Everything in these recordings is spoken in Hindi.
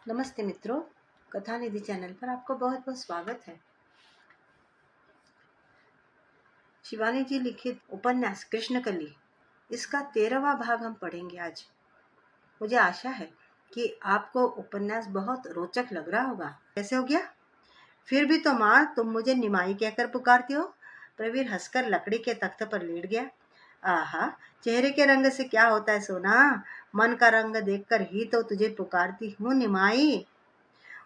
नमस्ते मित्रों, कथा निधि चैनल पर आपको बहुत बहुत स्वागत है। शिवानी जी लिखित उपन्यास कृष्णकली, इसका 13वां भाग हम पढ़ेंगे आज। मुझे आशा है कि आपको उपन्यास बहुत रोचक लग रहा होगा। कैसे हो गया? फिर भी तो माँ तुम मुझे निमाई कहकर पुकारती हो। प्रवीर हंसकर लकड़ी के तख्त पर लेट गया। आहा, चेहरे के रंग से क्या होता है सोना, मन का रंग देखकर ही तो तुझे पुकारती हूँ निमाई।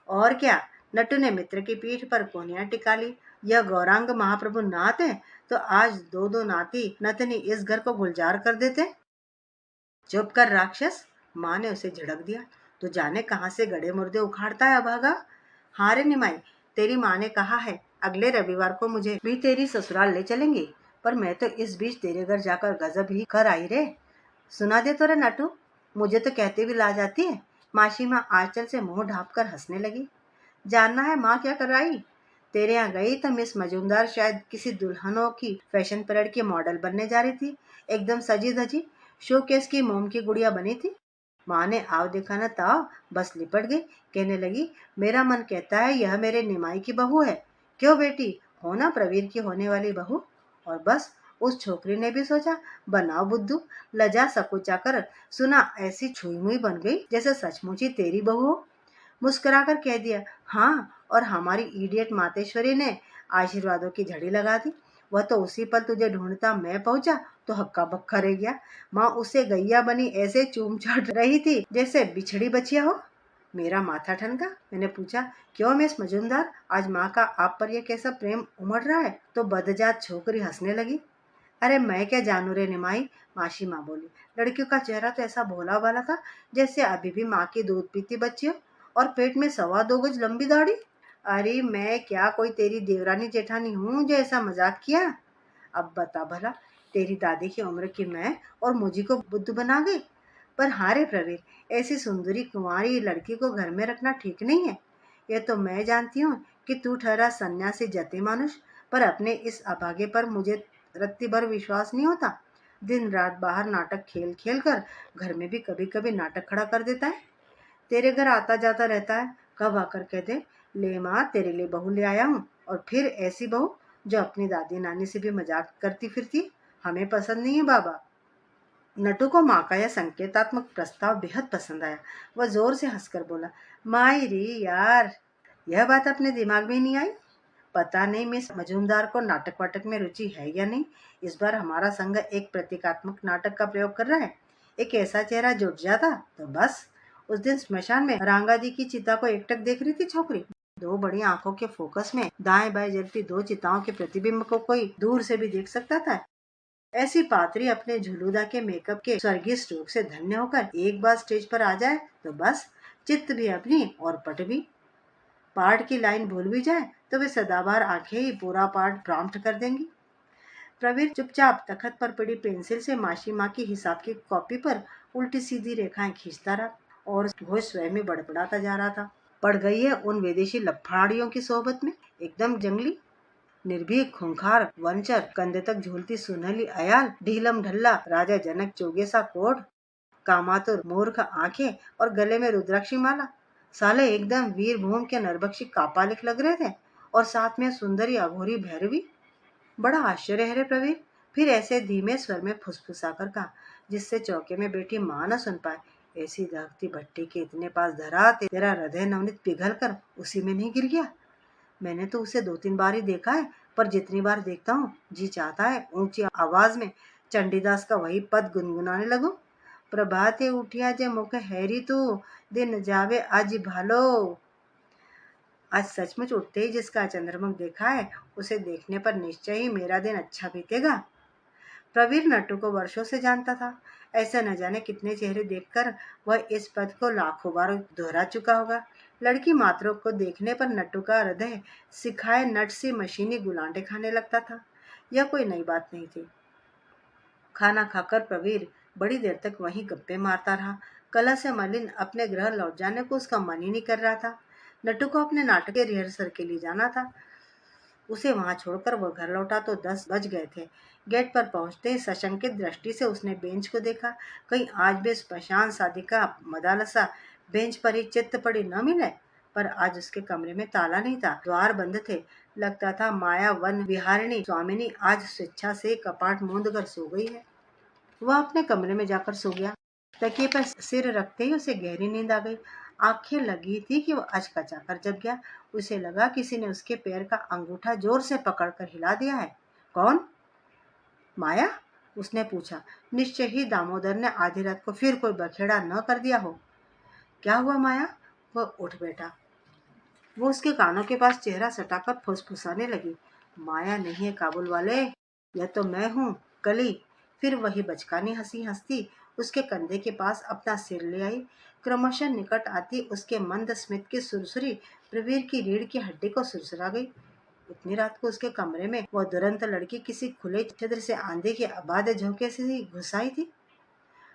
और क्या, नटू ने मित्र की पीठ पर कोहनियां टिका ली। यह गौरांग महाप्रभु नाथ है तो आज दो दो नाती नतनी इस घर को गुलजार कर देते। चुप कर राक्षस, माँ ने उसे झिड़क दिया। तो जाने कहां से गड़े मुर्दे उखाड़ता है अभागा। हाँ रे निमाई, तेरी माँ ने कहा है अगले रविवार को मुझे भी तेरी ससुराल ले चलेंगे, पर मैं तो इस बीच तेरे घर जाकर गजब ही कर आई रे। सुना दे तो रे नटू, मुझे तो कहते भी ला जाती है। मासी माँ आंचल से मुंह ढाँप कर हंसने लगी। जानना है माँ क्या कर आई? तेरे यहाँ गई तो मिस मजूमदार शायद किसी दुल्हनों की फैशन परेड की मॉडल बनने जा रही थी। एकदम सजी धजी शोकेस की मोम की गुड़िया बनी थी। माँ ने आव देखा न ताव बस लिपट गई। कहने लगी, मेरा मन कहता है यह मेरे निमाई की बहू है। क्यों बेटी, हो ना प्रवीर की होने वाली बहू। और बस उस छोकरी ने भी सोचा, बनाओ बुद्धू। लजा सकुचा कर सुना ऐसी छुई मुई बन गई जैसे सचमुच ही तेरी बहू हो। मुस्कुराकर कह दिया, हाँ, और हमारी इडियट मातेश्वरी ने आशीर्वादों की झड़ी लगा दी। वह तो उसी पल तुझे ढूंढता मैं पहुंचा तो हक्का बक्का रह गया। माँ उसे गैया बनी ऐसे चूम चाट रही थी जैसे बिछड़ी बचिया हो। मेरा माथा ठनका। मैंने पूछा, क्यों मिस मजूमदार, आज माँ का आप पर यह कैसा प्रेम उमड़ रहा है? तो बदजात छोकरी हंसने लगी। अरे मैं क्या जानू रे निमाई, मासी माँ बोली। लड़कियों का चेहरा तो ऐसा भोला भाला था जैसे अभी भी माँ की दूध पीती बच्ची हो, और पेट में 2.25 गज लंबी दाढ़ी। अरे मैं क्या कोई तेरी देवरानी जेठानी हूँ जो ऐसा मजाक किया? अब बता भला, तेरी दादी की उम्र की मैं और मुझी को बुद्धू बना गई। पर हाँ रे प्रवीर, ऐसी सुंदरी कुंवारी लड़की को घर में रखना ठीक नहीं है। यह तो मैं जानती हूँ कि तू ठहरा सन्यासी जति मानुष, पर अपने इस अभागे पर मुझे रत्ती भर विश्वास नहीं होता। दिन रात बाहर नाटक खेल खेल कर घर में भी कभी कभी नाटक खड़ा कर देता है। तेरे घर आता जाता रहता है, कब आकर कह दे, ले माँ तेरे लिए बहू ले आया हूँ, और फिर ऐसी बहू जो अपनी दादी नानी से भी मजाक करती फिरती। हमें पसंद नहीं है बाबा। नटू को माँ का यह संकेतात्मक प्रस्ताव बेहद पसंद आया। वह जोर से हंसकर बोला, माई री यार, यह बात अपने दिमाग में नहीं आई। पता नहीं मिस मजूमदार को नाटक वाटक में रुचि है या नहीं। इस बार हमारा संघ एक प्रतीकात्मक नाटक का प्रयोग कर रहा है। एक ऐसा चेहरा जुट जाता तो बस। उस दिन स्मशान में रांगा जी की चिता को एकटक देख रही थी छोकरी। दो बड़ी आंखों के फोकस में दाएं बाएं जलती दो चिताओं के प्रतिबिंब को कोई दूर से भी देख सकता था। ऐसी पात्री अपने झुलूदा के मेकअप के स्वर्गीय स्ट्रोक से धन्य होकर एक बार स्टेज पर आ जाए तो बस, चित्त भी अपनी और पट भी। पाठ की लाइन भूल भी जाए तो वे सदाबहार आंखें ही पूरा पाठ प्रॉम्प्ट कर देंगी। प्रवीर चुपचाप तखत पर पड़ी पेंसिल से मासी माँ की हिसाब की कॉपी पर उल्टी सीधी रेखाएं खींचता रहा, और वो स्वयं में बड़बड़ाता जा रहा था। पड़ गई है उन विदेशी लफाड़ियों की सोहबत में, एकदम जंगली, निर्भीक, खूंखार, वंचर, कंधे तक झूलती सुनहली अयाल, ढीलम ढल्ला राजा जनक चोगे सा कोढ़, कामातुर मूर्ख आंखें और गले में रुद्राक्षी माला। साले एकदम वीर भूम के नरभक्षी कापालिक लग रहे थे, और साथ में सुंदरी अघोरी भैरवी। बड़ा आश्चर्य है रे प्रवीर। फिर ऐसे धीमे स्वर में फुसफुसाकर कहा, जिससे चौके में बैठी माँ न सुन पाए, ऐसी दहकती भट्टी के इतने पास धरा तेरा हृदय नवनीत पिघल कर उसी में नहीं गिर गया? मैंने तो उसे 2-3 बार ही देखा है, पर जितनी बार देखता हूँ जी चाहता है ऊंची आवाज में चंडीदास का वही पद गुनगुनाने लगूं। प्रभाते उठिया जे मुख हैरी तू, दिन जावे आज भालो। आज सचमुच उठते ही जिसका चंद्रमुख देखा है, उसे देखने पर निश्चय ही मेरा दिन अच्छा बीतेगा। प्रवीर नट्टू को वर्षों से जानता था। ऐसा न जाने कितने चेहरे देखकर वह इस पद को लाखों बार दोहरा चुका होगा। लड़की मात्रों को देखने पर नट्टू का हृदय सिखाए नट सी मशीनी गुलांटे खाने लगता था। यह कोई नई बात नहीं थी। खाना खाकर प्रवीर बड़ी देर तक वहीं गप्पे मारता रहा। कला से मलिन अपने गृह लौट जाने को उसका मन ही नहीं कर रहा था। नट्टू को अपने नाटक के रिहर्सल के लिए जाना था। उसे वहां छोड़कर वह घर लौटा तो 10 बज गए थे। गेट पर पहुंचते ही सशंकित दृष्टि से उसने बेंच को देखा। कहीं आज भी स्मशान शादी का मदालसा बेंच पर ही चित्त पड़ी न मिले, पर आज उसके कमरे में ताला नहीं था, द्वार बंद थे। लगता था माया वन विहारिणी स्वामिनी आज स्वेच्छा से कपाट मूंद कर सो गई है। वह अपने कमरे में जाकर सो गया। तकिए पर सिर रखते ही उसे गहरी नींद आ गई। आंखें लगी थी कि वह अचकचाकर जग गया। उसे लगा किसी ने उसके पैर का अंगूठा जोर से पकड़कर हिला दिया है। कौन? माया? उसने पूछा। निश्चय ही दामोदर ने आधी रात को फिर कोई बखेड़ा न कर दिया हो। क्या हुआ माया? वह उठ बैठा। वो उसके कानों के पास चेहरा सटाकर फुसफुसाने लगी। माया नहीं है काबुल वाले, यह तो मैं हूँ, कली। फिर वही बचकानी हंसी हंसती उसके कंधे के पास अपना सिर ले आई। क्रमशः निकट आती उसके मंद स्मित की सुरसुरी प्रवीर की रीढ़ की हड्डी को सुरसुरा गई। इतनी रात को उसके कमरे में वह दुरंत लड़की किसी खुले छिद्र से आंधी के अबाध झोंके से घुस आई थी।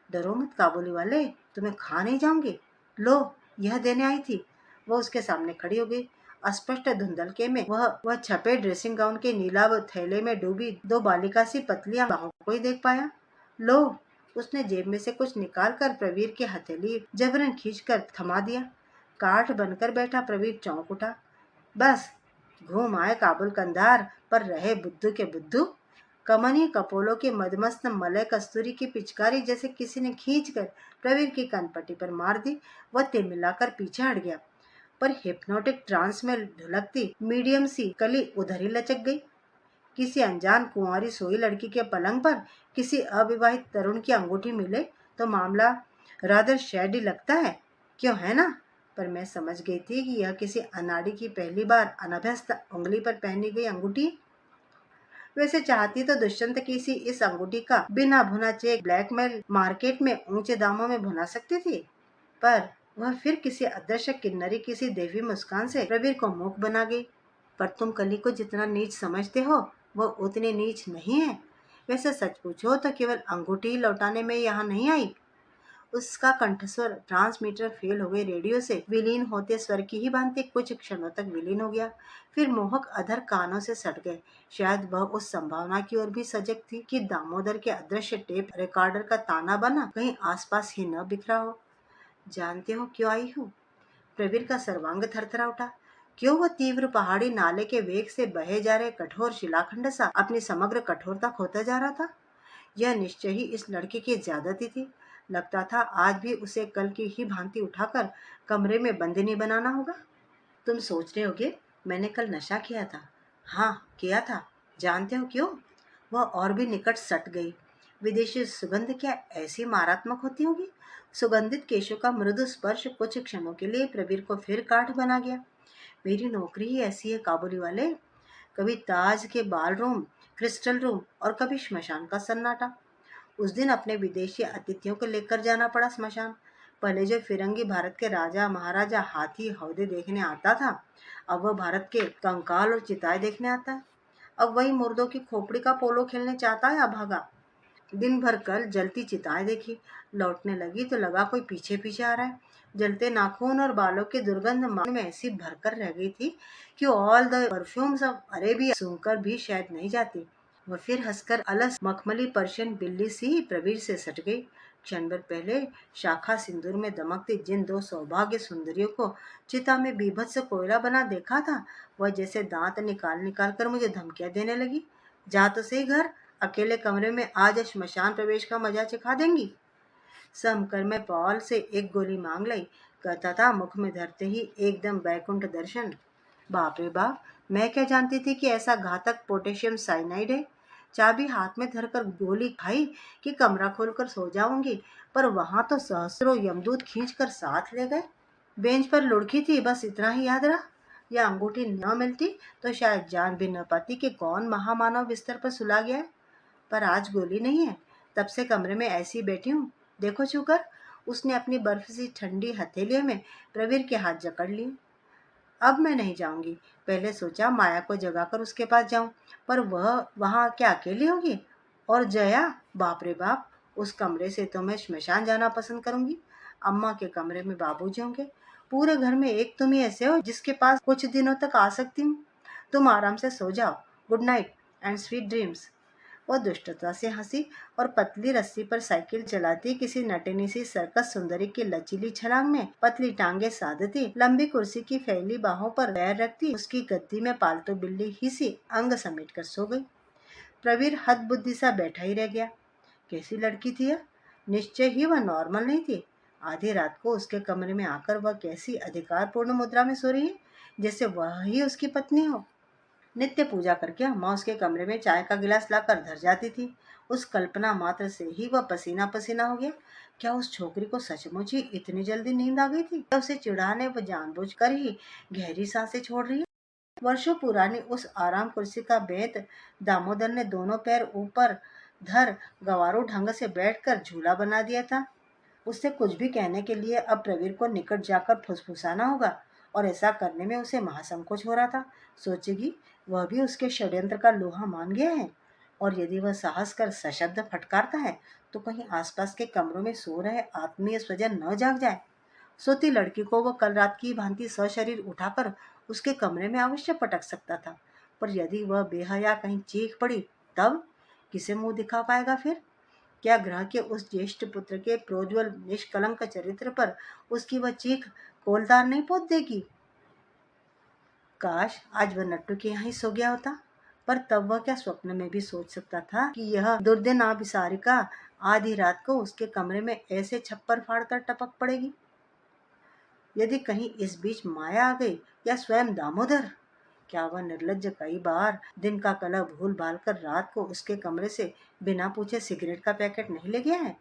डरो मत काबुली वाले, तुम्हें खा नहीं जाऊंगी। लो, यह देने आई थी। वह उसके सामने खड़ी हो गई। अस्पष्ट धुंधलके में वह छपे ड्रेसिंग गाउन के नीलाव थैले में डूबी दो बालिका सी पतलियां बाहों को ही देख पाया। लो, उसने जेब में से कुछ निकाल कर प्रवीर की हथेली जबरन खींचकर थमा दिया। काठ बनकर बैठा प्रवीर चौंक उठा। बस, घूम आए काबुल कंधार, पर रहे बुद्धू के बुद्धू। कमनीय कपोलों के मदमस्त मलय कस्तूरी की पिचकारी जैसे किसी ने खींचकर प्रवीर की कनपट्टी पर मार दी। वह तिलमिलाकर पीछे हट गया, पर हिप्नोटिक ट्रांस में ढुलकती मीडियम सी कली उधर ही लचक गई। किसी अनजान कुंवारी सोई लड़की के पलंग पर किसी अविवाहित तरुण की अंगूठी मिले तो मामला रादर शैडी लगता है, क्यों है ना? पर मैं समझ गई थी कि यह किसी अनाड़ी की पहली बार अनभ्यस्त उंगली पर पहनी गई अंगूठी। वैसे चाहती तो दुष्यंत की सी इस अंगूठी का बिना भुना चेक ब्लैकमेल मार्केट में ऊंचे दामों में भुना सकती थी, पर वह फिर किसी अदृश्य किन्नरी किसी देवी मुस्कान से प्रवीर को मूक बना गई। पर तुम कली को जितना नीच समझते हो वह उतनी नीच नहीं है। वैसे सच पूछो तो केवल अंगूठी लौटाने में यहाँ नहीं आई। उसका कंठस्वर ट्रांसमीटर फेल हो गए रेडियो से विलीन होते स्वर की ही भांति कुछ क्षणों तक विलीन हो गया। फिर मोहक अधर कानों से सट गए। शायद वह उस संभावना की ओर भी सजग थी कि दामोदर के अदृश्य टेप रिकॉर्डर का ताना बना कहीं आसपास ही न बिखरा हो। जानते हो क्यों आई हूँ? प्रवीर का सर्वांग थरथरा उठा। क्यों? वह तीव्र पहाड़ी नाले के वेग से बहे जा रहे कठोर शिलाखंड सा अपनी समग्र कठोरता खोता जा रहा था। यह निश्चय ही इस लड़के की ज्यादती थी। लगता था आज भी उसे कल की ही भांति उठाकर कमरे में बंदिनी बनाना होगा। तुम सोच रहे होगे मैंने कल नशा किया था। हाँ, किया था। जानते हो क्यों? वह और भी निकट सट गई। विदेशी सुगंध क्या ऐसी मारात्मक होती होगी? सुगंधित केशों का मृदु स्पर्श कुछ क्षणों के लिए प्रवीर को फिर काठ बना गया। मेरी नौकरी ही ऐसी है काबुली वाले। कभी ताज के बाल रूम, क्रिस्टल रूम और कभी श्मशान का सन्नाटा। उस दिन अपने विदेशी अतिथियों को लेकर जाना पड़ा स्मशान। पहले जो फिरंगी भारत के राजा महाराजा हाथी हौदे देखने आता था, अब वह भारत के कंकाल और चिताएं देखने आता है। अब वही मुर्दों की खोपड़ी का पोलो खेलने चाहता है अभागा। दिन भर कल जलती चिताएं देखी, लौटने लगी तो लगा कोई पीछे पीछे आ रहा है। जलते नाखून और बालों की दुर्गंध मान में ऐसी भरकर रह गई थी कि all the perfumes of Arabia सूंघकर भी शायद नहीं जाती। वह फिर हंसकर अलस मखमली पर्शियन बिल्ली सी प्रवीर से सट गई। क्षण भर पहले शाखा सिंदूर में दमकती जिन दो सौभाग्य सुंदरियों को चिता में बीभत्स कोयला बना देखा था, वह जैसे दांत निकाल निकाल कर मुझे धमकियां देने लगी। जा तो सही घर, अकेले कमरे में आज श्मशान प्रवेश का मजा चखा देंगी। समकर मैं पॉल से एक गोली मांग लाई, कहता था मुख में धरते ही एकदम बैकुंठ दर्शन। बाप रे बाप, मैं क्या जानती थी कि ऐसा घातक पोटेशियम साइनाइड है। चाबी हाथ में धरकर गोली खाई कि कमरा खोलकर सो जाऊंगी, पर वहां तो सहस्रों यमदूत खींचकर साथ ले गए। बेंच पर लुढ़की थी, बस इतना ही याद रहा। यह अंगूठी न मिलती तो शायद जान भी न पाती कि कौन महामानव बिस्तर पर सुला गया है। पर आज गोली नहीं है, तब से कमरे में ऐसी बैठी हूँ। देखो छूकर। उसने अपनी बर्फ सी ठंडी हथेलियों में प्रवीर के हाथ जकड़ लिए। अब मैं नहीं जाऊंगी। पहले सोचा माया को जगाकर उसके पास जाऊं, पर वह वहां क्या अकेली होगी? और जया, बाप रे बाप, उस कमरे से तो मैं श्मशान जाना पसंद करूंगी। अम्मा के कमरे में बाबूजी होंगे। पूरे घर में एक तुम ही ऐसे हो जिसके पास कुछ दिनों तक आ सकती हूँ। तुम आराम से सो जाओ। Good night and sweet dreams. वह दुष्टता से हंसी और पतली रस्सी पर साइकिल चलाती किसी नटनी सी सर्कस सुंदरी की लचीली छलांग में पतली टांगे साधती, लंबी कुर्सी की फैली बाहों पर पैर रखती उसकी गद्दी में पालतू बिल्ली ही सी अंग समेट कर सो गई। प्रवीर हद बुद्धि सा बैठा ही रह गया। कैसी लड़की थी यह? निश्चय ही वह नॉर्मल नहीं थी। आधी रात को उसके कमरे में आकर वह कैसी अधिकारपूर्ण मुद्रा में सो रही है, जैसे वह ही उसकी पत्नी हो। नित्य पूजा करके अम्मा उसके कमरे में चाय का गिलास लाकर धर जाती थी। उस कल्पना मात्र से ही वह पसीना पसीना हो गया। क्या उस छोकरी को सचमुच ही इतनी जल्दी नींद आ गई थी, या उसे चिढ़ाने व जानबूझकर ही गहरी सांसें छोड़ रही है? वर्षों पुरानी उस आराम कुर्सी का बेत दामोदर ने दोनों पैर ऊपर धर गवारू ढंग से बैठकर झूला बना दिया था। उससे कुछ भी कहने के लिए अब प्रवीर को निकट जाकर फुसफुसाना होगा, और ऐसा करने में उसे महासंकोच हो रहा था। सोचेगी वह भी उसके षड्यंत्र का लोहा मान गया है, और यदि वह साहस कर सशब्द फटकारता है तो कहीं आसपास के कमरों में सो रहे आत्मीय स्वजन न जाग जाए। सोती लड़की को वह कल रात की भांति सशरीर उठाकर उसके कमरे में अवश्य पटक सकता था, पर यदि वह बेहया कहीं चीख पड़ी तब किसे मुंह दिखा पाएगा फिर? क्या ग्रह के उस ज्येष्ठ पुत्र के प्रोज्वल निष्कलंक चरित्र पर उसकी वह चीख कोलतार नहीं पोत देगी? काश आज वह नट्टू के यहाँ ही सो गया होता, पर तब वह क्या स्वप्न में भी सोच सकता था कि यह दुर्दिन अभिसारिका आधी रात को उसके कमरे में ऐसे छप्पर फाड़कर टपक पड़ेगी। यदि कहीं इस बीच माया आ गई या स्वयं दामोदर, क्या वह निर्लज्ज कई बार दिन का कलह भूल भाल कर रात को उसके कमरे से बिना पूछे सिगरेट का पैकेट नहीं ले गया है?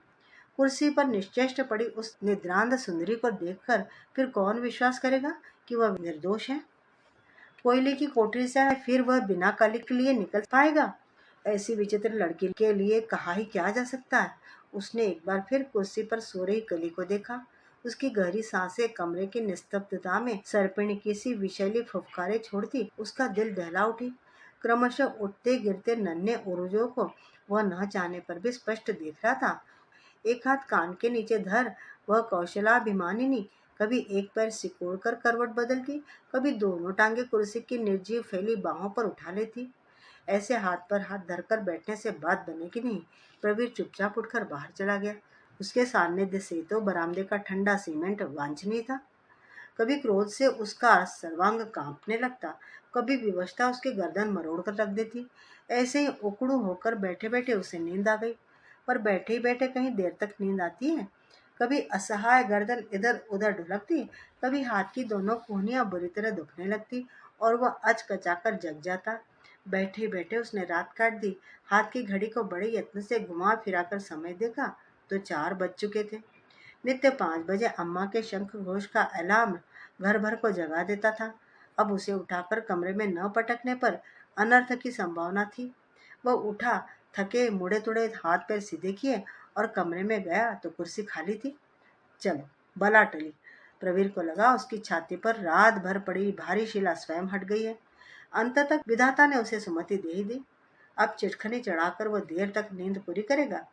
कुर्सी पर निश्चेष्ट पड़ी उस निद्रांत सुंदरी को देखकर फिर कौन विश्वास करेगा कि वह निर्दोष है? कोयले की कोठरी से फिर वह बिना कली के लिए निकल पाएगा? ऐसी विचित्र लड़की के लिए कहा ही क्या जा सकता है। उसने एक बार फिर कुर्सी पर सो रही कली को देखा। उसकी गहरी सांसें कमरे की निस्तब्धता में सर्पिणी की सी विषैली फुफकारे छोड़ती उसका दिल दहला उठी। क्रमशः उठते गिरते नन्हे उर्जों को वह न चाहने पर भी स्पष्ट देख रहा था। एक हाथ कान के नीचे धर वह कौशलाभिमानिनी कभी एक पैर सिकोड़ कर करवट बदलती, कभी दोनों टांगे कुर्सी की निर्जीव फैली बाहों पर उठा लेती। ऐसे हाथ पर हाथ धरकर बैठने से बात बनेगी नहीं। प्रवीर चुपचाप उठकर बाहर चला गया। उसके सानिध्य से तो बरामदे का ठंडा सीमेंट वांछनीय था। कभी क्रोध से उसका सर्वांग कांपने लगता, कभी विवशता उसकी गर्दन मरोड़ कर रख देती। ऐसे ही उकड़ू होकर बैठे बैठे उसे नींद आ गई। पर बैठे ही बैठे कहीं देर तक नींद आती है? कभी असहाय गर्दन इधर उधर ढुलकती, कभी हाथ की दोनों कोहनियां बुरी तरह दुखने लगती और वह अचकचाकर जग जाता। बैठे बैठे उसने रात काट दी। हाथ की घड़ी को बड़े यत्न से घुमा फिराकर समय देखा तो 4 बज चुके थे। नित्य 5 बजे अम्मा के शंख घोष का अलार्म घर भर को जगा देता था। अब उसे उठाकर कमरे में न पटकने पर अनर्थ की संभावना थी। वह उठा, थके मुड़े तुड़े हाथ पैर सीधे किए और कमरे में गया तो कुर्सी खाली थी। चलो, बला टली। प्रवीर को लगा उसकी छाती पर रात भर पड़ी भारी शिला स्वयं हट गई है। अंततः विधाता ने उसे सुमति दे ही दी। अब चिटखनी चढ़ाकर वह देर तक नींद पूरी करेगा।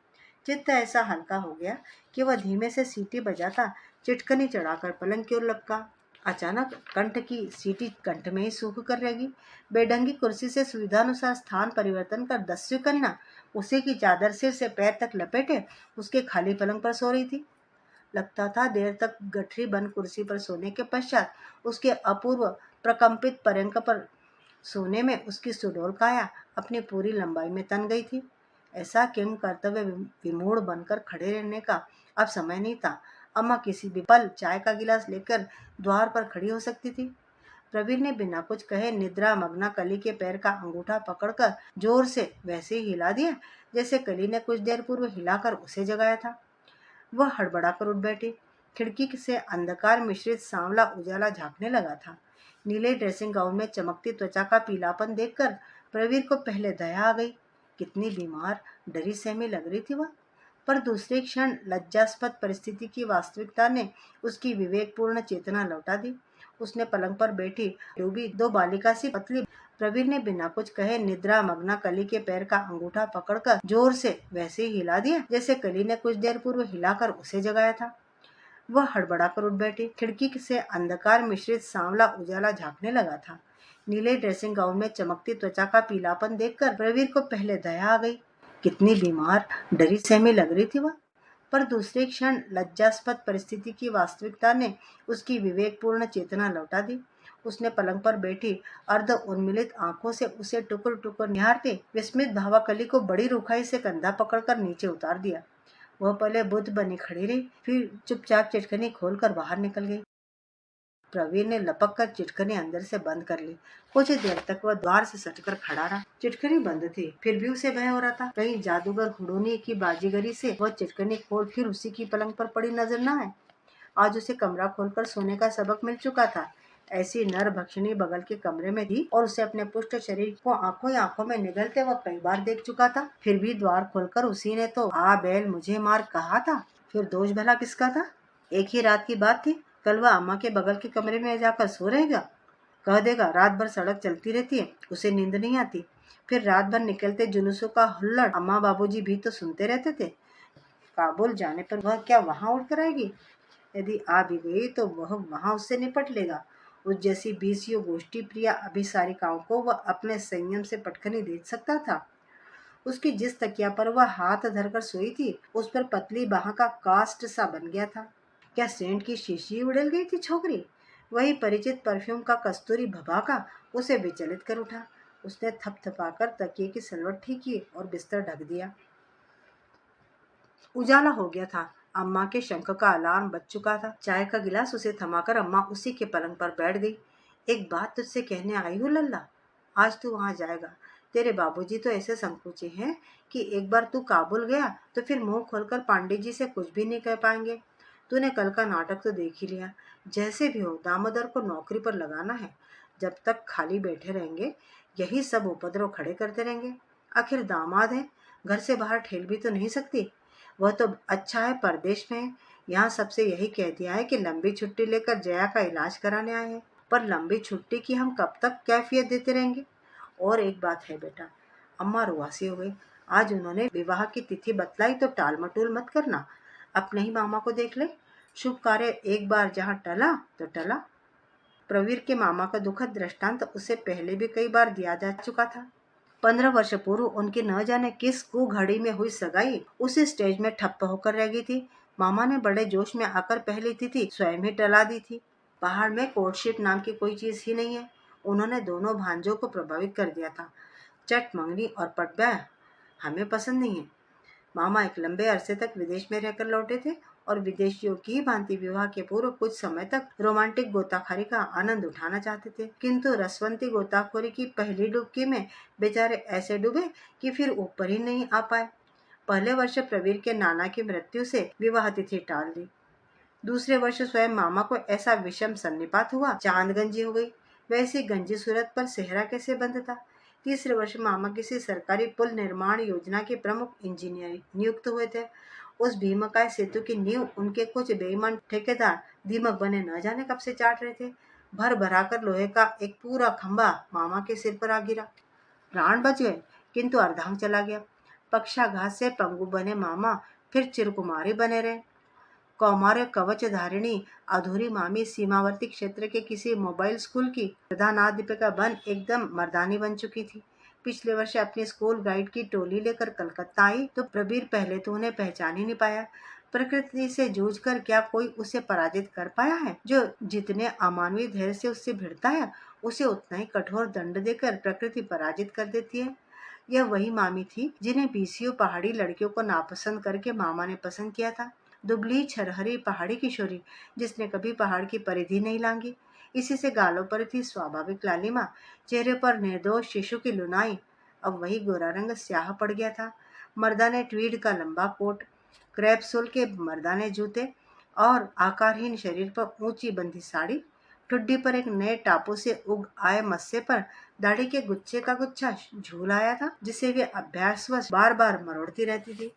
चित्त ऐसा हल्का हो गया कि वह धीमे से सीटी बजाता चिटकनी चढ़ाकर पलंग की ओर लपका। अचानक कंठ की सीटी कंठ में ही सूख कर रहेगी। बेढंगी कुर्सी से सुविधानुसार स्थान परिवर्तन कर दस्यु कन्या उसी की चादर सिर से पैर तक लपेटे उसके खाली पलंग पर सो रही थी। लगता था देर तक गठरी बंद कुर्सी पर सोने के पश्चात उसके अपूर्व प्रकंपित पर्यंक पर सोने में उसकी सुडौल काया अपनी पूरी लंबाई में तन गई थी। ऐसा किम कर्तव्य विमूढ़ बनकर खड़े रहने का अब समय नहीं था। अम्मा किसी भी पल चाय का गिलास लेकर द्वार पर खड़ी हो सकती थी। प्रवीर ने बिना कुछ कहे निद्रा मग्ना कली के पैर का अंगूठा पकड़कर जोर से वैसे ही हिला दिया जैसे कली ने कुछ देर पूर्व हिलाकर उसे जगाया था। वह हड़बड़ाकर उठ बैठी। खिड़की से अंधकार मिश्रित सांवला उजाला झांकने लगा था। नीले ड्रेसिंग गाउन में चमकती त्वचा का पीलापन देखकर प्रवीर को पहले दया आ गई। कितनी बीमार डरी सहमी लग रही थी वह। पर दूसरे क्षण लज्जास्पद परिस्थिति की वास्तविकता ने उसकी विवेकपूर्ण चेतना लौटा दी। उसने पलंग पर बैठी डूबी दो बालिका सी पतली। प्रवीर ने बिना कुछ कहे निद्रा मग्ना कली के पैर का अंगूठा पकड़कर जोर से वैसे ही हिला दिया जैसे कली ने कुछ देर पूर्व हिलाकर उसे जगाया था। वह हड़बड़ाकर उठ बैठी। खिड़की से अंधकार मिश्रित सांवला उजाला झांकने लगा था। नीले ड्रेसिंग गाउन में चमकती त्वचा का पीलापन देखकर प्रवीर को पहले दया आ गई। कितनी बीमार, डरी सहमी लग रही थी वह। पर दूसरे क्षण लज्जास्पद परिस्थिति की वास्तविकता ने उसकी विवेकपूर्ण चेतना लौटा दी। उसने पलंग पर बैठी अर्ध उन्मिलित आंखों से उसे टुकुर टुकुर निहारते विस्मित भावाकली को बड़ी रुखाई से कंधा पकड़कर नीचे उतार दिया। वह पहले बुद्ध बनी खड़ी रही, फिर चुपचाप चिटकनी खोलकर बाहर निकल गई। प्रवीर ने लपक कर चिटकनी अंदर से बंद कर ली। कुछ देर तक वह द्वार से सटकर खड़ा रहा। चिटकनी बंद थी, फिर भी उसे भय हो रहा था कहीं जादूगर हुडूनी की बाजीगरी से वह चिटकनी खोल फिर उसी की पलंग पर पड़ी नजर न आए। आज उसे कमरा खोलकर सोने का सबक मिल चुका था। ऐसी नर भक्षिणी बगल के कमरे में थी और उसे अपने पुष्ट शरीर को आंखों ही आंखों में निगलते वह कई बार देख चुका था। फिर भी द्वार खोलकर उसी ने तो आ बैल मुझे मार कहा था। फिर दोष भला किसका था? एक ही रात की बात थी। कल वह अम्मा के बगल के कमरे में जाकर सो रहेगा। कह देगा रात भर सड़क चलती रहती है, उसे नींद नहीं आती। फिर रात भर निकलते जुलूसों का हुल्लड़ अम्मा बाबूजी भी तो सुनते रहते थे। काबुल जाने पर वह क्या वहां उठ कर आएगी? यदि आ भी गई तो वह वहां उससे निपट लेगा। उस जैसी बीसियों गोष्ठी प्रिया अभिसारिकाओं को वह अपने संयम से पटखनी दे सकता था। उसकी जिस तकिया पर वह हाथ धरकर सोई थी उस पर पतली बाह का कास्ट सा बन गया था। क्या सेंट की शीशी उड़ेल गई थी छोकरी? वही परिचित परफ्यूम का कस्तूरी भभाका उसे विचलित कर उठा। उसने थपथपाकर तकिए की सलवट ठीक की और बिस्तर ढक दिया। उजाला हो गया था। अम्मा के शंख का अलार्म बज चुका था। चाय का गिलास उसे थमाकर अम्मा उसी के पलंग पर बैठ गई। एक बात तुझसे कहने आई हूँ लल्ला, आज तू वहां जाएगा। तेरे बाबूजी तो ऐसे संकोचे हैं कि एक बार तू काबुल गया तो फिर मुंह खोलकर पांडे जी से कुछ भी नहीं कह पाएंगे। तूने कल का नाटक तो देख ही लिया। जैसे भी हो दामोदर को नौकरी पर लगाना है। जब तक खाली बैठे रहेंगे यही सब उपद्रव खड़े करते रहेंगे। आखिर दामाद है, घर से बाहर ठेल भी तो नहीं सकती। वह तो अच्छा है परदेश में है। यहाँ सबसे यही कह दिया है कि लंबी छुट्टी लेकर जया का इलाज कराने आए हैं। पर लंबी छुट्टी की हम कब तक कैफियत देते रहेंगे? और एक बात है बेटा, अम्मा रुआसी हो गई। आज उन्होंने विवाह की तिथि बतलाई तो टाल मटोल मत करना। अपने ही मामा को देख ले। शुभ कार्य एक बार जहाँ टला तो टला। प्रवीर के मामा का दुखद दृष्टांत उसे पहले भी कई बार दिया जा चुका था। 15 वर्ष पूर्व उनकी न जाने किस कुघड़ी में हुई सगाई उसी स्टेज में ठप्प होकर रह गई थी। मामा ने बड़े जोश में आकर पहली तिथि स्वयं ही टला दी थी। पहाड़ में कोर्टशीट नाम की कोई चीज ही नहीं है। उन्होंने दोनों भांजों को प्रभावित कर दिया था। चट मंगनी और पट ब्याह हमें पसंद नहीं है। मामा एक लंबे अरसे तक विदेश में रहकर लौटे थे और विदेशियों की भांति विवाह के पूर्व कुछ समय तक रोमांटिक गोताखोरी का आनंद उठाना चाहते थे। किंतु रसवंती गोताखोरी की पहली डुबकी में बेचारे ऐसे डूबे कि फिर ऊपर ही नहीं आ पाए। पहले वर्ष प्रवीर के नाना की मृत्यु से विवाह तिथि टाल दी। दूसरे वर्ष स्वयं मामा को ऐसा विषम सन्निपात हुआ, चांद गंजी हो गई। वैसी गंजी सूरत पर सेहरा कैसे बंधता? तीसरे वर्ष मामा किसी सरकारी पुल निर्माण योजना के प्रमुख इंजीनियर नियुक्त हुए थे। उस भीमकाय सेतु की नींव उनके कुछ बेईमान ठेकेदार दीमक बने न जाने कब से चाट रहे थे। भर भराकर लोहे का एक पूरा खंभा मामा के सिर पर आ गिरा। प्राण बच गए, किंतु अर्धांग चला गया। पक्षाघात से पंगु बने मामा फिर चिरकुमारी बने रहे। कौमार्य कवच धारिणी अधूरी मामी सीमावर्ती क्षेत्र के किसी मोबाइल स्कूल की प्रधानाध्यापिका बन एकदम मर्दानी बन चुकी थी। पिछले वर्ष अपनी स्कूल गाइड की टोली लेकर कलकत्ता आई तो प्रबीर पहले तो उन्हें पहचान ही नहीं पाया। प्रकृति से जूझकर क्या कोई उसे पराजित कर पाया है? जो जितने अमानवीय धैर्य से उससे भिड़ता है उसे उतना ही कठोर दंड देकर प्रकृति पराजित कर देती है। यह वही मामी थी जिन्हें बीसियों पहाड़ी लड़कियों को नापसंद करके मामा ने पसंद किया था। दुबली छरहरी पहाड़ी किशोरी जिसने कभी पहाड़ की परिधि नहीं लांगी। इसी से गालों पर थी स्वाभाविक लालिमा, चेहरे पर निर्दोष शिशु की लुनाई। अब वही गोरा रंग स्याह पड़ गया था। मर्दाने ट्वीड का लंबा कोट, क्रैप सोल के मर्दाने जूते और आकारहीन शरीर पर ऊंची बंधी साड़ी। ठुड्डी पर एक नए टापू से उग आए मस्से पर दाढ़ी के गुच्छे का गुच्छा झूल आया था जिसे वे अभ्यासवश बार बार मरोड़ती रहती थी।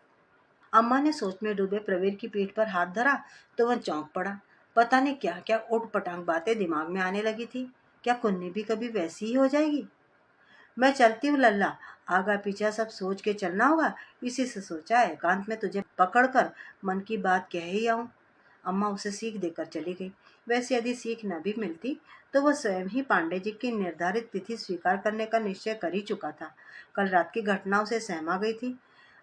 अम्मा ने सोच में डूबे प्रवीर की पीठ पर हाथ धरा तो वह चौंक पड़ा। पता नहीं क्या क्या उठ पटांग बातें दिमाग में आने लगी थी। क्या कुन्नी भी कभी वैसी ही हो जाएगी? मैं चलती हूँ लल्ला, आगा पीछा सब सोच के चलना होगा। इसी से सोचा है एकांत में तुझे पकड़कर मन की बात कह ही आऊं। अम्मा उसे सीख देकर चली गई। वैसे यदि सीख न भी मिलती तो वह स्वयं ही पांडे जी की निर्धारित तिथि स्वीकार करने का निश्चय कर ही चुका था। कल रात की घटना उसे सहमा गई थी।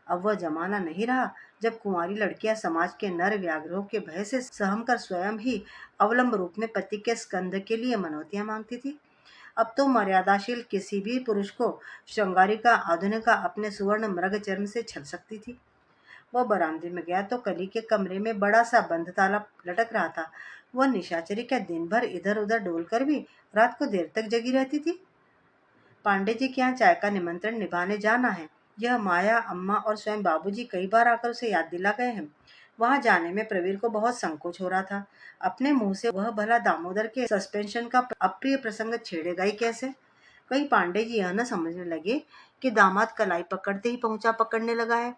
अब वह जमाना नहीं रहा जब कुंवारी लड़कियां समाज के नर व्याघ्रों के भय से सहम कर स्वयं ही अवलंब रूप में पति के स्कंद के लिए मनौतियां मांगती थी। अब तो मर्यादाशील किसी भी पुरुष को श्रृंगारिका आधुनिका अपने सुवर्ण मृग चरण से छल सकती थी। वह बरामदे में गया तो कली के कमरे में बड़ा सा बंद ताला लटक रहा था। वह निशाचरी क्या दिन भर इधर उधर डोलकर भी रात को देर तक जगी रहती थी। पांडे जी के यहाँ चाय का निमंत्रण निभाने जाना है, यह माया, अम्मा और स्वयं बाबूजी कई बार आकर उसे याद दिला गए हैं। वहां जाने में प्रवीर को बहुत संकोच हो रहा था। अपने मुंह से वह भला दामोदर के सस्पेंशन का अप्रिय प्रसंग छेड़ेगा ही कैसे? कहीं पांडे जी यह न समझने लगे कि दामाद कलाई पकड़ते ही पहुंचा पकड़ने लगा है।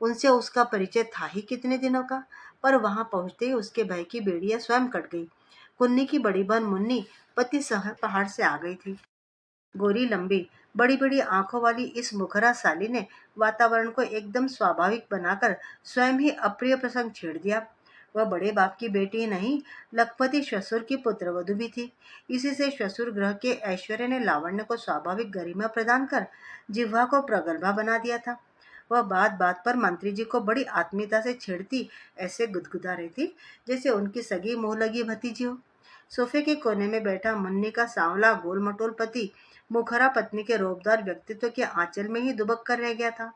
उनसे उसका परिचय था ही कितने दिनों का, पर वहां पहुंचते ही उसके भय की बेड़ियां स्वयं कट गई। कुन्नी की बड़ी बहन मुन्नी पति सह पहाड़ से आ गई थी। गोरी लंबी बड़ी बड़ी आंखों वाली इस मुखरा साली ने वातावरण को एकदम स्वाभाविक बनाकर स्वयं ही अप्रिय प्रसंग छेड़ दिया। वह बड़े बाप की बेटी नहीं, लखपति श्वशुर की पुत्रवधू भी थी। इसी से श्वशुर ग्रह के ऐश्वर्य ने लावण्य को स्वाभाविक गरिमा प्रदान कर जिह्वा को प्रगल्भा बना दिया था। वह बात बात पर मंत्री जी को बड़ी आत्मीयता से छेड़ती ऐसे गुदगुदा रही थी जैसे उनकी सगी मुंह लगी भतीजी हो। सोफे के कोने में बैठा मुन्नी का सांवला गोल मटोल पति मुखरा पत्नी के रोबदार व्यक्तित्व के आंचल में ही दुबक कर रह गया था।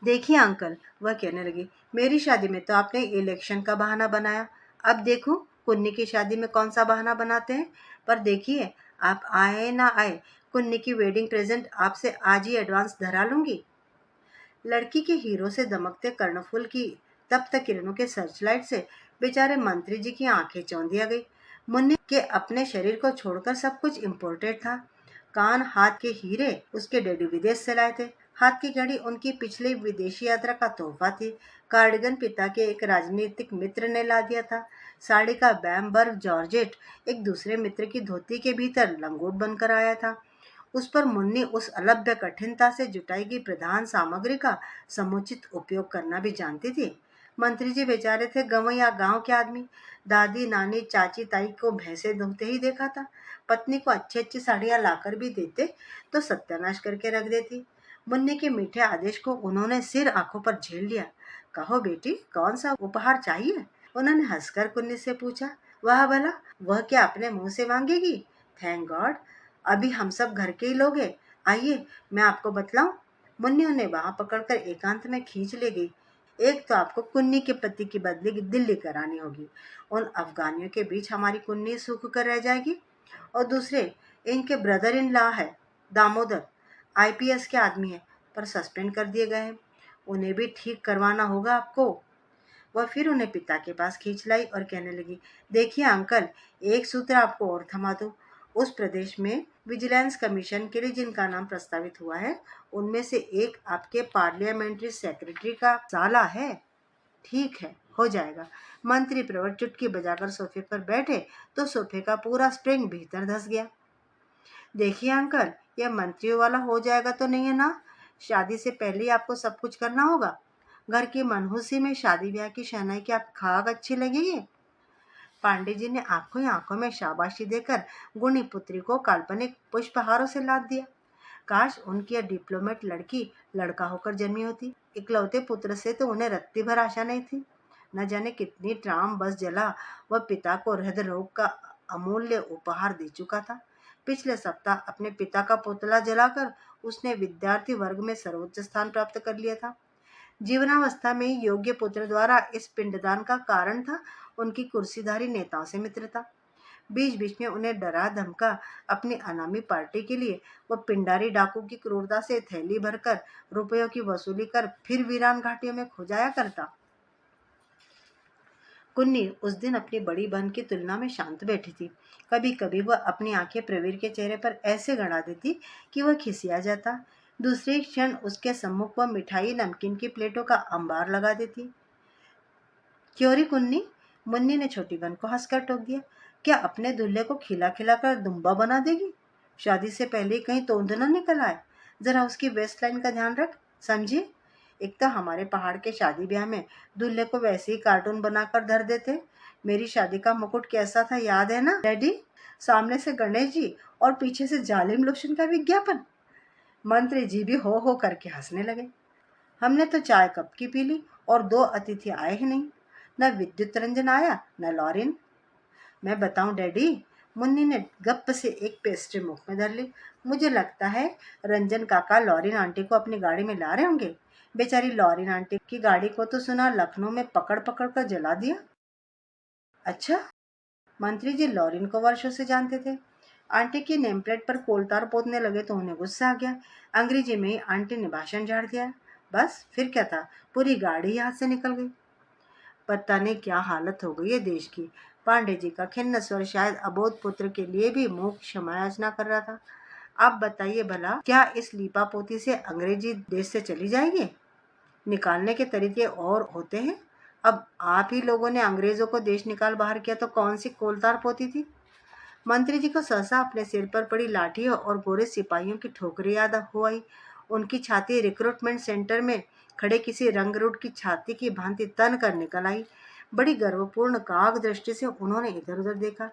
देखिए अंकल, वह कहने लगी, मेरी शादी में तो आपने इलेक्शन का बहाना बनाया, अब देखूं कुन्नी की शादी में कौन सा बहाना बनाते हैं। पर देखिए, आप आए ना आए, कुन्नी की वेडिंग प्रेजेंट आपसे आज ही एडवांस धरा लूंगी। लड़की के हीरो से दमकते कर्णफूल की तप्त किरणों के सर्चलाइट से बेचारे मंत्री जी की आंखें चौंधिया गई। मुन्नी के अपने शरीर को छोड़कर सब कुछ इम्पोर्टेड था। कान, हाथ के हीरे उसके डैडी विदेश से लाए थे। हाथ की घड़ी उनकी पिछली विदेशी यात्रा का तोहफा थी। कार्डिगन पिता के एक राजनीतिक मित्र ने ला दिया था। साड़ी का बैम्बर्ग जॉर्जेट एक दूसरे मित्र की धोती के भीतर लंगोट बनकर आया था। उस पर मुन्नी उस अलभ्य कठिनता से जुटाई गई प्रधान सामग्री का समुचित उपयोग करना भी जानती थी। मंत्री जी बेचारे थे गंवैया गांव के आदमी। दादी, नानी, चाची, ताई को भैंसे धोते ही देखा था। पत्नी को अच्छी अच्छी साड़ियां लाकर भी देते तो सत्यानाश करके रख देती। मुन्नी के मीठे आदेश को उन्होंने सिर आंखों पर झेल लिया। कहो बेटी, कौन सा उपहार चाहिए? उन्होंने हंसकर कुन्नी से पूछा। वह भला, वह क्या अपने मुंह से मांगेगी? थैंक गॉड, अभी हम सब घर के ही लोग हैं। आइए, मैं आपको बतलाऊं। मुन्नी उन्हें वहां पकड़कर एकांत में खींच ले गई। एक तो आपको कुन्नी के पति की बदली दिल्ली करानी होगी। उन अफगानियों के बीच हमारी कुन्नी सूख कर रह जाएगी। और दूसरे, इनके ब्रदर इन लॉ है दामोदर, आईपीएस के आदमी है, पर सस्पेंड कर दिए गए हैं। उन्हें भी ठीक करवाना होगा आपको। वह फिर उन्हें पिता के पास खींच लाई और कहने लगी, देखिए अंकल, एक सूत्र आपको और थमा दूं। उस प्रदेश में विजिलेंस कमीशन के लिए जिनका नाम प्रस्तावित हुआ है, उनमें से एक आपके पार्लियामेंट्री सेक्रेटरी का साला है। ठीक है, हो जाएगा। मंत्री प्रवर चुटकी बजाकर सोफे पर बैठे तो सोफे का पूरा स्प्रिंग भीतर धस गया। देखिए अंकल, यह मंत्रियों वाला हो जाएगा तो नहीं है ना? शादी से पहले ही आपको सब कुछ करना होगा। घर की मनहूसी में शादी ब्याह की शहनाई की आप खाक अच्छी लगेगी। पांडे जी ने आंखों ही आंखों में शाबाशी देकर गुणी पुत्री को काल्पनिक पुष्पहारों से लाद दिया। काश उनकी यह डिप्लोमेट लड़की लड़का होकर जन्मी होती। इकलौते पुत्र से तो उन्हें रत्ती भर आशा नहीं थी। न जाने कितनी ट्राम बस जला वह पिता को हृदय रोग का अमूल्य उपहार दे चुका था। पिछले सप्ताह अपने पिता का पुतला जलाकर उसने विद्यार्थी वर्ग में सर्वोच्च स्थान प्राप्त कर लिया था। जीवनावस्था में योग्य पुत्र द्वारा इस पिंडदान का कारण था उनकी कुर्सीधारी नेताओं से मित्रता। बीच बीच में उन्हें डरा धमका अपनी अनामी पार्टी के लिए वह पिंडारी डाकू की क्रूरता से थैली भरकर रुपयों की वसूली कर फिर वीरान घाटियों में खो जाया करता। कुन्नी उस दिन अपनी बड़ी बहन की तुलना में शांत बैठी थी। कभी कभी वह अपनी आंखें प्रवीर के चेहरे पर ऐसे गड़ा देती कि वह खिसिया जाता। दूसरे क्षण उसके सम्मुख वह मिठाई नमकीन की प्लेटों का अंबार लगा देती। क्यों रे कुन्नी? मुन्नी ने छोटी बहन को हंसकर टोक दिया। क्या अपने दूल्हे को खिला खिला कर दुम्बा बना देगी? शादी से पहले कहीं तोंद न निकल आए। जरा उसकी वेस्ट लाइन का ध्यान रख, समझी? एक तो हमारे पहाड़ के शादी ब्याह में दूल्हे को वैसे ही कार्टून बनाकर धर देते। मेरी शादी का मुकुट कैसा था याद है ना डैडी? सामने से गणेश जी और पीछे से जालिम लोशन का विज्ञापन। मंत्री जी भी हो करके हंसने लगे। हमने तो चाय कब की पी ली और 2 अतिथि आए ही नहीं। न विद्युत रंजन आया न लॉरिन। मैं बताऊं डैडी, मुन्नी ने गप से एक पेस्ट्री मुख में धर ली। मुझे लगता है रंजन काका लॉरिन आंटी को अपनी गाड़ी में ला रहे होंगे। बेचारी लॉरिन आंटी की गाड़ी को तो सुना लखनऊ में पकड़ पकड़ कर जला दिया। अच्छा, मंत्री जी लॉरिन को वर्षों से जानते थे। आंटी की नेम प्लेट पर कोलतार पोतने लगे तो उन्हें गुस्सा आ गया। अंग्रेजी में ही आंटी ने भाषण झाड़ दिया। बस फिर क्या था, पूरी गाड़ी ही हाथ से निकल गई। पता नहीं क्या हालत हो गई है देश की। पांडे जी का खिन्न स्वर शायद अबोध पुत्र के लिए भी मुंह क्षमा याचना कर रहा था। आप बताइए भला, क्या इस लीपापोती से अंग्रेजी देश से चली जाएगी? निकालने के तरीके और होते हैं। अब आप ही लोगों ने अंग्रेजों को देश निकाल बाहर किया तो कौन सी कोलतार पोती थी? मंत्री जी को सहसा अपने सिर पर पड़ी लाठी और गोरे सिपाहियों की ठोकरें याद हो आई। उनकी छाती रिक्रूटमेंट सेंटर में खड़े किसी रंगरूट की छाती की भांति तन कर निकल आई। बड़ी गर्वपूर्ण काग दृष्टि से उन्होंने इधर उधर देखा।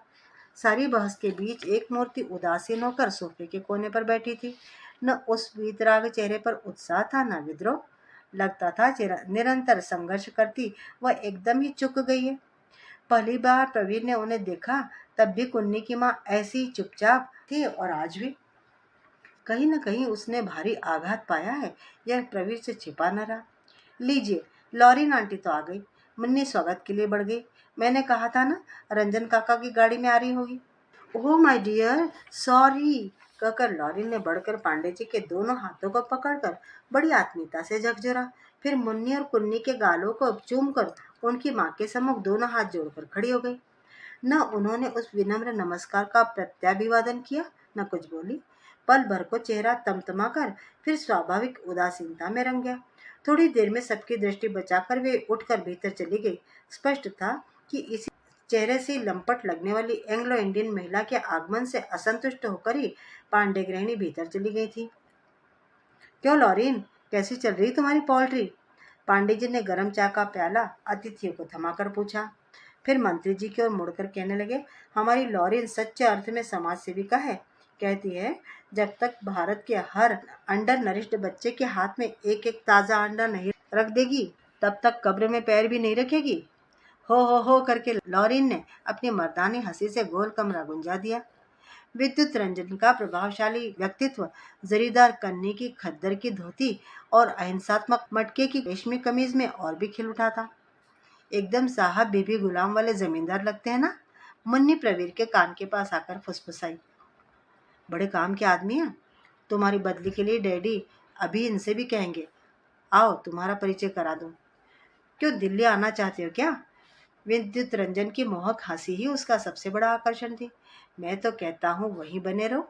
सारी बहस के बीच एक मूर्ति उदासीन होकर सोफे के कोने पर बैठी थी। न उस वीतराग चेहरे पर उत्साह था न विद्रोह। लगता था निरंतर संघर्ष करती वह एकदम ही चुक गई है। पहली बार प्रवीर ने उन्हें देखा तब भी कुन्नी की माँ ऐसी चुपचाप थी और आज भी कहीं न कहीं उसने भारी आघात पाया है। यह प्रवीर से छिपा न रहा। लीजिए, लॉरिन आंटी तो आ गई। मुन्नी स्वागत के लिए बढ़ गई। मैंने कहा था ना, रंजन काका की गाड़ी में आ रही होगी। ओह माय डियर, सॉरी, कहकर लॉरिन ने बढ़कर पांडे जी के दोनों हाथों को पकड़कर बड़ी आत्मीयता से झकझोरा। फिर मुन्नी और कुन्नी के गालों को चूमकर उनकी माँ के सम्मुख दोनों हाथ जोड़कर खड़ी हो गई। न उन्होंने उस विनम्र नमस्कार का प्रत्याभिवादन किया, न कुछ बोली। पल भर को चेहरा तमतमाकर फिर स्वाभाविक उदासीनता में रंग गया। थोड़ी देर में सबकी दृष्टि बचाकर वे उठकर भीतर चली गई। स्पष्ट था कि इसी चेहरे से लंपट लगने वाली एंग्लो इंडियन महिला के आगमन से असंतुष्ट होकर ही पांडे गृहिणी भीतर चली गई थी। क्यों लॉरिन, कैसी चल रही तुम्हारी पोल्ट्री? पांडे जी ने गर्म चाय का प्याला अतिथियों को थमाकर पूछा। फिर मंत्री जी की ओर मुड़कर कहने लगे, हमारी लॉरिन सच्चे अर्थ में समाज सेविका है। कहती है, जब तक भारत के हर अंडर नरिश्ड बच्चे के हाथ में एक एक ताजा अंडा नहीं रख देगी, तब तक कब्र में पैर भी नहीं रखेगी। हो करके लॉरिन ने अपनी मर्दानी हंसी से गोल कमरा गुंजा दिया। विद्युत रंजन का प्रभावशाली व्यक्तित्व जरीदार कन्नी की खद्दर की धोती और अहिंसात्मक मटके की रेशमी कमीज में और भी खिल उठा था। एकदम साहब बीबी गुलाम वाले जमींदार लगते हैं ना? मुन्नी प्रवीर के कान के पास आकर फुसफुसाई। बड़े काम के आदमी हैं। तुम्हारी बदली के लिए डैडी अभी इनसे भी कहेंगे। आओ तुम्हारा परिचय करा दूं। क्यों दिल्ली आना चाहते हो क्या? विद्युत रंजन की मोहक हंसी ही उसका सबसे बड़ा आकर्षण थी। मैं तो कहता हूँ वहीं बने रहो।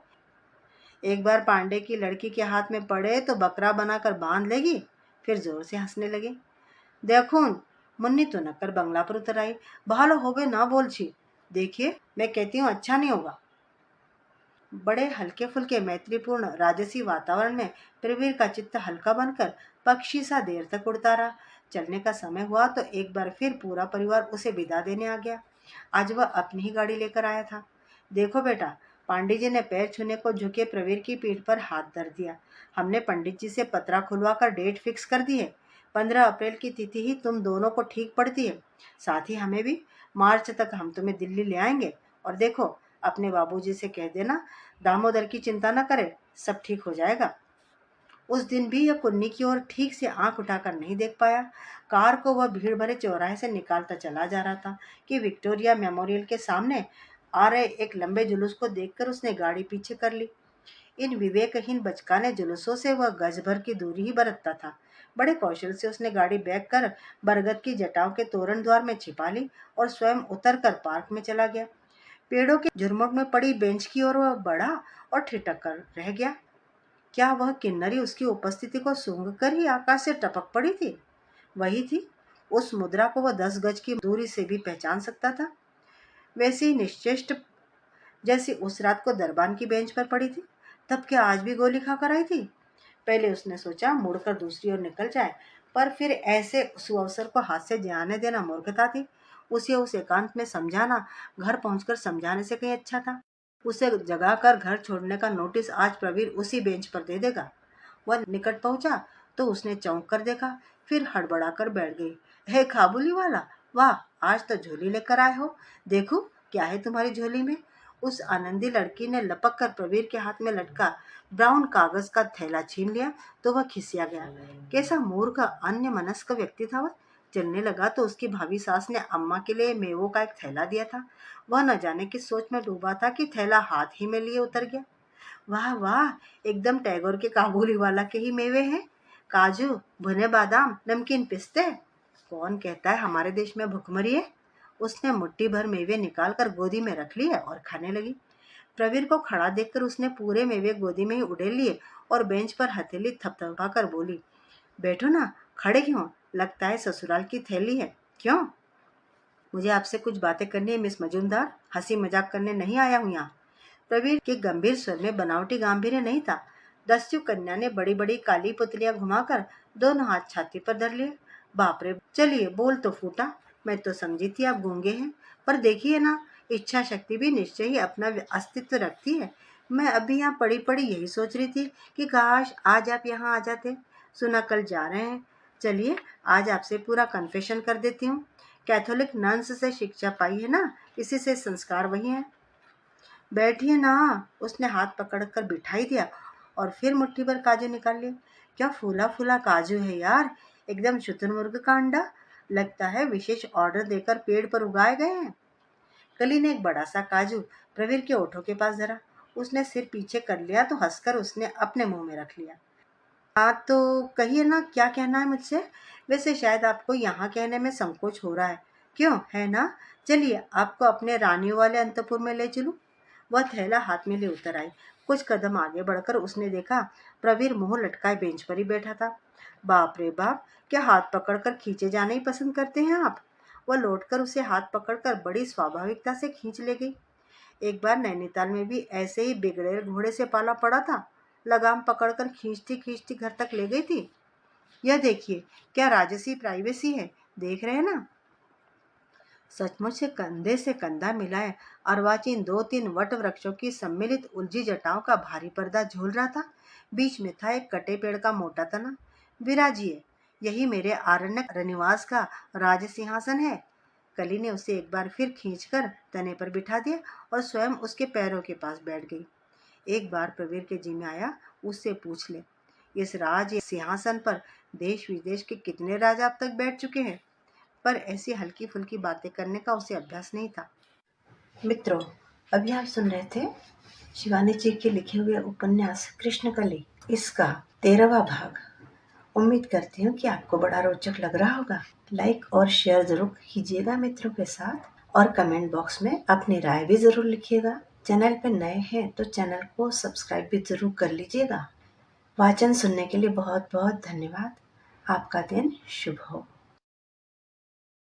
एक बार पांडे की लड़की के हाथ में पड़े तो बकरा बनाकर बांध लेगी। फिर जोर से हंसने लगे। देखो, मुन्नी तो नक्कर बंगला पर उतर आई। भालो हो गए ना बोल छी। देखिए, मैं कहती हूँ अच्छा नहीं होगा। बड़े हल्के फुल्के मैत्रीपूर्ण राजसी वातावरण में प्रवीर का चित्त हल्का बनकर पक्षी सा देर तक उड़ता रहा। चलने का समय हुआ तो एक बार फिर पूरा परिवार उसे विदा देने आ गया। आज वह अपनी ही गाड़ी लेकर आया था। देखो बेटा, पांडे जी ने पैर छूने को झुके प्रवीर की पीठ पर हाथ धर दिया। हमने पंडित जी से पतरा खुलवा कर डेट फिक्स कर दी है। 15 अप्रैल की तिथि ही तुम दोनों को ठीक पड़ती है। साथ ही हमें भी। मार्च तक हम तुम्हें दिल्ली ले आएंगे। और देखो, अपने बाबूजी से कह देना दामोदर की चिंता न करे, सब ठीक हो जाएगा। उस दिन भी यह कुन्नी की ओर ठीक से आंख उठाकर नहीं देख पाया। कार को वह भीड़ भरे चौराहे से निकालता चला जा रहा था कि विक्टोरिया मेमोरियल के सामने आ रहे एक लंबे जुलूस को देखकर उसने गाड़ी पीछे कर ली। इन विवेकहीन बचकाने जुलूसों से वह गज भर की दूरी ही बरतता था। बड़े कौशल से उसने गाड़ी बैक कर बरगद की जटाओं के तोरण द्वार में छिपा ली और स्वयं उतर कर पार्क में चला गया। पेड़ों के झुरमुट में पड़ी बेंच की ओर वह बढ़ा और ठिठक कर रह गया। क्या वह किन्नरी उसकी उपस्थिति को सूंघ कर ही आकाश से टपक पड़ी थी? वही थी। उस मुद्रा को वह 10 गज की दूरी से भी पहचान सकता था। वैसे ही निश्चेष्ट जैसी उस रात को दरबान की बेंच पर पड़ी थी, तब क्या आज भी गोली खाकर आई थी? पहले उसने सोचा मुड़कर दूसरी ओर निकल जाए, पर फिर ऐसे सुअवसर को हाथ से जाने देना मूर्खता थी। उसे उस एकांत में समझाना घर पहुंचकर समझाने से कहीं अच्छा था। उसे जगाकर घर छोड़ने का नोटिस आज प्रवीर उसी बेंच पर दे देगा। वह निकट पहुंचा तो उसने चौंक कर देखा, फिर हड़बड़ा कर बैठ गई। हे काबुली वाला, वाह, आज तो झोली लेकर आए हो। देखो क्या है तुम्हारी झोली में। उस आनंदी लड़की ने लपक कर प्रवीर के हाथ में लटका ब्राउन कागज का थैला छीन लिया तो वह खिसिया गया। कैसा मूर्ख अन्य मनस्क व्यक्ति था वह। चलने लगा तो उसकी भाभी सास ने अम्मा के लिए मेवों का एक थैला दिया था। वह न जाने किस सोच में डूबा था कि थैला हाथ ही में लिए उतर गया। वाह वाह, एकदम टैगोर के काबुली वाला के ही मेवे हैं। काजू, भुने बादाम, नमकीन पिस्ते। कौन कहता है हमारे देश में भुखमरी है। उसने मुट्ठी भर मेवे निकालकर गोदी में रख लिए और खाने लगी। प्रवीर को खड़ा देखकर उसने पूरे मेवे गोदी में ही उड़ेल लिए और बेंच पर हथेली थपथपा कर बोली, बैठो ना, खड़े क्यों, लगता है ससुराल की थैली है। क्यों? मुझे आपसे कुछ बातें करनी है मिस मजूमदार, हंसी मजाक करने नहीं आया हूँ यहाँ। प्रवीर के गंभीर स्वर में बनावटी गांभीर्य नहीं था। दस्यु कन्या ने बड़ी बड़ी काली पुतलियां घुमाकर दोनों हाथ छाती पर धर लिए। बाप रे, चलिए बोल तो फूटा। मैं तो समझी थी आप गूंगे हैं, पर देखिए ना, इच्छा शक्ति भी निश्चय ही अपना अस्तित्व रखती है। मैं अभी यहाँ पड़ी पड़ी यही सोच रही थी कि काश आज आप यहाँ आ जाते। सुना कल जा रहे हैं। चलिए आज आपसे पूरा कन्फेशन कर देती हूँ। कैथोलिक नन्स से शिक्षा पाई है ना, इसी से संस्कार वही है। बैठिए ना। उसने हाथ पकड़कर बिठाई दिया और फिर मुट्ठी भर काजू निकाल लिए। क्या फूला फूला काजू है यार, एकदम शुतुरमुर्ग का अंडा। लगता है विशेष ऑर्डर देकर पेड़ पर उगाए गए हैं। कली ने एक बड़ा सा काजू प्रवीर के ओठों के पास धरा। उसने सिर पीछे कर लिया तो हंसकर उसने अपने मुंह में रख लिया। हाँ तो कहिए ना, क्या कहना है मुझसे। वैसे शायद आपको यहाँ कहने में संकोच हो रहा है, क्यों है ना। चलिए आपको अपने रानियों वाले अंतपुर में ले चलूं। वह थैला हाथ में ले उतर आई। कुछ कदम आगे बढ़कर उसने देखा प्रवीर मुंह लटकाए बेंच पर ही बैठा था। बाप रे बाप, क्या हाथ पकड़कर खींचे जाने ही पसंद करते हैं आप। वह लौटकर उसे हाथ पकड़कर बड़ी स्वाभाविकता से खींच ले गई। एक बार नैनीताल में भी ऐसे ही बिगड़ेल घोड़े से पाला पड़ा था। लगाम पकड़कर खींचती खींचती घर तक ले गई थी। यह देखिए क्या राजसी प्राइवेसी है, देख रहे हैं ना। सचमुच से कंधा मिलाए अर्वाचीन 2-3 वट वृक्षों की सम्मिलित उलझी जटाओं का भारी पर्दा झूल रहा था। बीच में था एक कटे पेड़ का मोटा तना। विराजिए, यही मेरे आरण्यक रनिवास का राज सिंहासन है। कली ने उसे एक बार फिर खींचकर तने पर बिठा दिया और स्वयं उसके पैरों के पास बैठ गई। एक बार प्रवीर के जी में आया, उससे पूछ ले, इस राज सिंहासन पर देश विदेश के कितने राजा अब तक बैठ चुके हैं। पर ऐसी हल्की फुल्की बातें करने का उसे अभ्यास नहीं था। मित्रों, अभी आप सुन रहे थे शिवानी जी के लिखे हुए उपन्यास कृष्णकली, इसका 13वां भाग। उम्मीद करती हूँ कि आपको बड़ा रोचक लग रहा होगा। लाइक और शेयर जरूर कीजिएगा मित्रों के साथ और कमेंट बॉक्स में अपनी राय भी जरूर लिखिएगा। चैनल पर नए हैं तो चैनल को सब्सक्राइब भी जरूर कर लीजिएगा। वाचन सुनने के लिए बहुत बहुत धन्यवाद। आपका दिन शुभ हो।